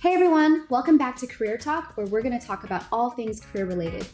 Hey everyone, welcome back to Career Talk, where we're going to talk about all things career related.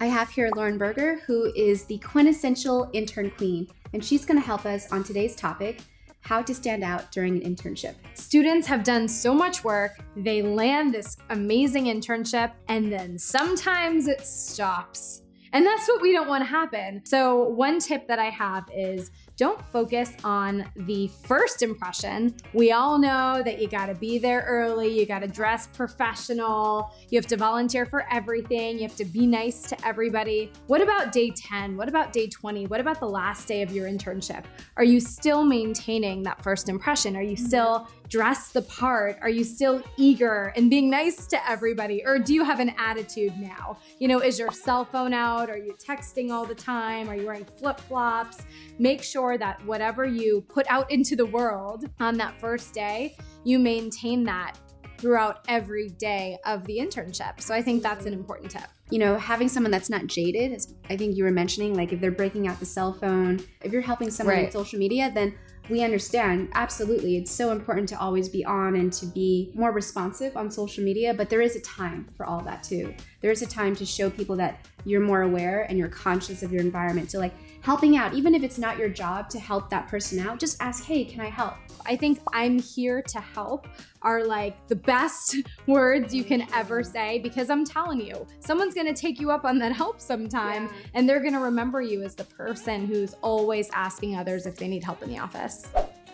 I have here Lauren Berger, who is the quintessential intern queen, and she's going to help us on today's topic, how to stand out during an internship. Students have done so much work, they land this amazing internship, and then sometimes it stops. And that's what we don't want to happen. So one tip that I have is don't focus on the first impression. We all know that you gotta be there early, you gotta dress professional, you have to volunteer for everything, you have to be nice to everybody. What about day 10? What about day 20? What about the last day of your internship? Are you still maintaining that first impression? Are you still dressed the part? Are you still eager and being nice to everybody? Or do you have an attitude now? Is your cell phone out? Are you texting all the time? Are you wearing flip-flops? Make sure that whatever you put out into the world on that first day, you maintain that throughout every day of the internship. So I think that's an important tip. Having someone that's not jaded, as I think you were mentioning, like if they're breaking out the cell phone, if you're helping someone with social media, then we understand. Absolutely. It's so important to always be on and to be more responsive on social media, but there is a time for all that too. There is a time to show people that you're more aware and you're conscious of your environment. So helping out, even if it's not your job to help that person out, just ask, hey, can I help? I think I'm here to help are the best words you can ever say, because I'm telling you, someone's gonna take you up on that help sometime, and they're gonna remember you as the person who's always asking others if they need help in the office.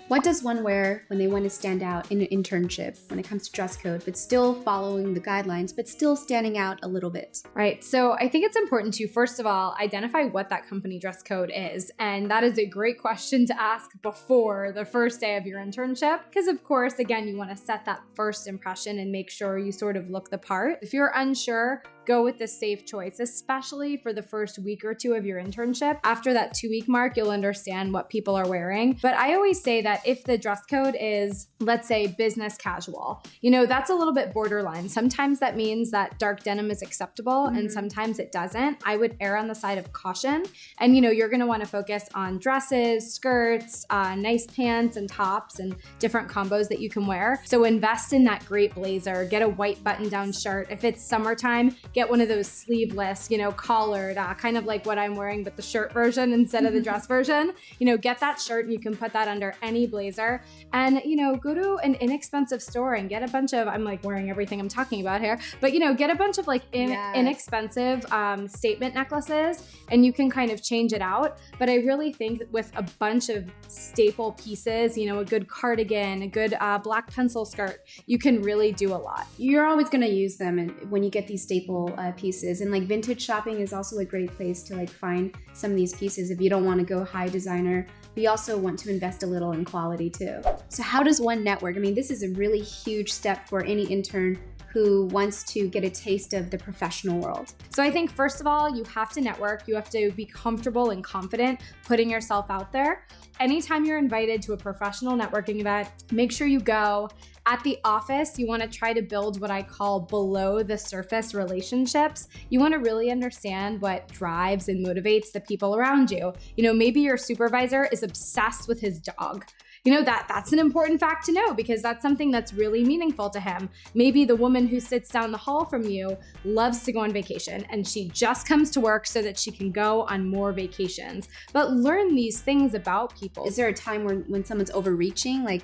What does one wear when they want to stand out in an internship when it comes to dress code, but still following the guidelines, but still standing out a little bit? Right. So I think it's important to, first of all, identify what that company dress code is. And that is a great question to ask before the first day of your internship. Because of course, again, you want to set that first impression and make sure you sort of look the part. If you're unsure, go with the safe choice, especially for the first week or two of your internship. After that 2-week mark, you'll understand what people are wearing. But I always say that if the dress code is, let's say, business casual, that's a little bit borderline. Sometimes that means that dark denim is acceptable and sometimes it doesn't. I would err on the side of caution. And you're gonna wanna focus on dresses, skirts, nice pants and tops and different combos that you can wear. So invest in that great blazer, get a white button-down shirt. If it's summertime, get one of those sleeveless, collared, kind of like what I'm wearing, but the shirt version instead of the dress version. Get that shirt and you can put that under any blazer, and go to an inexpensive store and get a bunch of, I'm wearing everything I'm talking about here, but get a bunch of inexpensive statement necklaces, and you can kind of change it out. But I really think that with a bunch of staple pieces, a good cardigan, a good black pencil skirt, you can really do a lot. You're always going to use them when you get these staple pieces, and vintage shopping is also a great place to find some of these pieces if you don't want to go high designer, but you also want to invest a little in quality too. So how does one network? This is a really huge step for any intern who wants to get a taste of the professional world. So I think first of all, you have to network. You have to be comfortable and confident putting yourself out there. Anytime you're invited to a professional networking event, make sure you go. At the office, you want to try to build what I call below the surface relationships. You want to really understand what drives and motivates the people around you. Maybe your supervisor is obsessed with his dog. That's an important fact to know, because that's something that's really meaningful to him. Maybe the woman who sits down the hall from you loves to go on vacation and she just comes to work so that she can go on more vacations. But learn these things about people. Is there a time when someone's overreaching?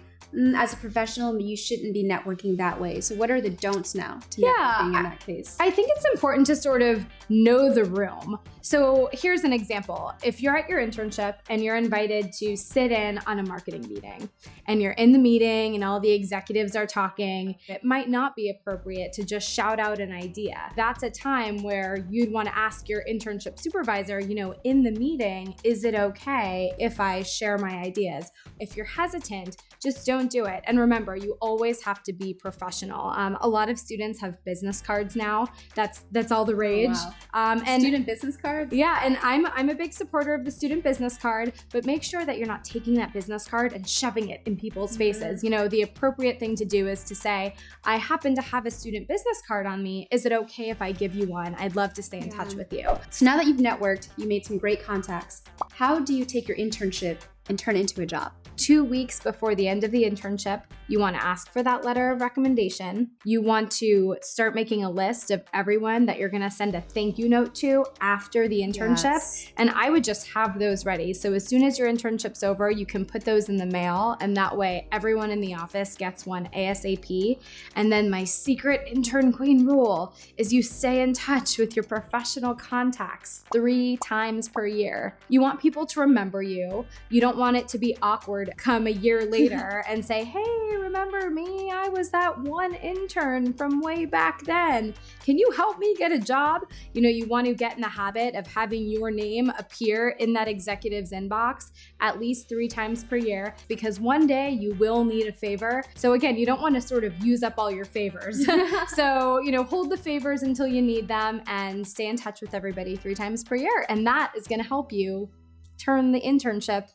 As a professional, you shouldn't be networking that way. So what are the don'ts now to networking in that case? I think it's important to sort of know the room. So here's an example. If you're at your internship and you're invited to sit in on a marketing meeting, and you're in the meeting and all the executives are talking, it might not be appropriate to just shout out an idea. That's a time where you'd want to ask your internship supervisor, in the meeting, is it okay if I share my ideas? If you're hesitant, just don't do it. And remember, you always have to be professional. A lot of students have business cards now. That's all the rage. Oh, wow. And student business cards? Yeah, and I'm a big supporter of the student business card, but make sure that you're not taking that business card and shoving it in people's faces. The appropriate thing to do is to say, I happen to have a student business card on me. Is it okay if I give you one? I'd love to stay in touch with you. So now that you've networked, you made some great contacts. How do you take your internship and turn it into a job? 2 weeks before the end of the internship, you want to ask for that letter of recommendation. You want to start making a list of everyone that you're going to send a thank you note to after the internship. Yes. And I would just have those ready. So as soon as your internship's over, you can put those in the mail. And that way everyone in the office gets one ASAP. And then my secret intern queen rule is you stay in touch with your professional contacts 3 times per year. You want people to remember you. You don't want it to be awkward come a year later and say, hey, remember me? I was that one intern from way back then. Can you help me get a job? You want to get in the habit of having your name appear in that executive's inbox at least 3 times per year, because one day you will need a favor. So again, you don't want to sort of use up all your favors. So, hold the favors until you need them and stay in touch with everybody 3 times per year. And that is going to help you turn the internship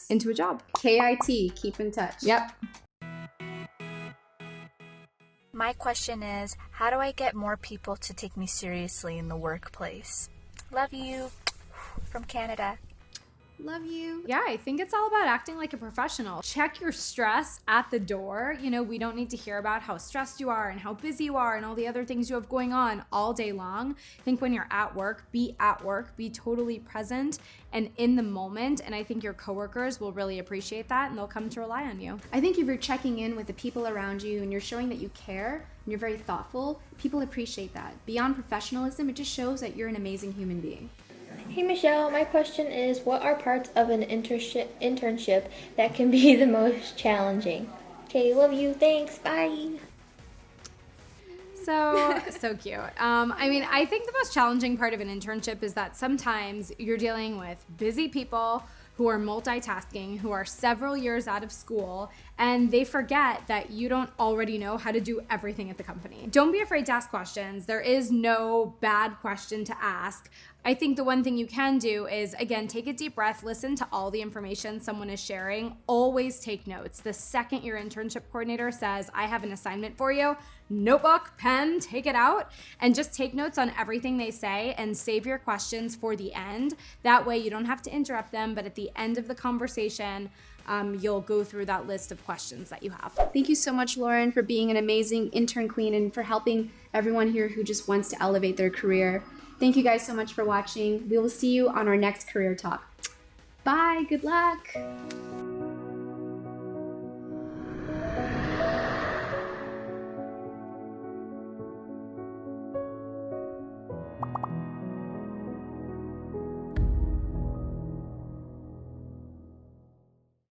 into a job. KIT, keep in touch. Yep. My question is, how do I get more people to take me seriously in the workplace? Love you. From Canada. Love you. Yeah, I think it's all about acting like a professional. Check your stress at the door. We don't need to hear about how stressed you are and how busy you are and all the other things you have going on all day long. I think when you're at work, be totally present and in the moment. And I think your coworkers will really appreciate that and they'll come to rely on you. I think if you're checking in with the people around you and you're showing that you care and you're very thoughtful, people appreciate that. Beyond professionalism, it just shows that you're an amazing human being. Hey Michelle, my question is, what are parts of an internship that can be the most challenging? Okay, love you, thanks, bye. So cute. I think the most challenging part of an internship is that sometimes you're dealing with busy people who are multitasking, who are several years out of school, and they forget that you don't already know how to do everything at the company. Don't be afraid to ask questions. There is no bad question to ask. I think the one thing you can do is, again, take a deep breath, listen to all the information someone is sharing, always take notes. The second your internship coordinator says, I have an assignment for you, notebook, pen, take it out, and just take notes on everything they say and save your questions for the end. That way you don't have to interrupt them, but at the end of the conversation, you'll go through that list of questions that you have. Thank you so much, Lauren, for being an amazing intern queen and for helping everyone here who just wants to elevate their career. Thank you guys so much for watching. We will see you on our next career talk. Bye. Good luck.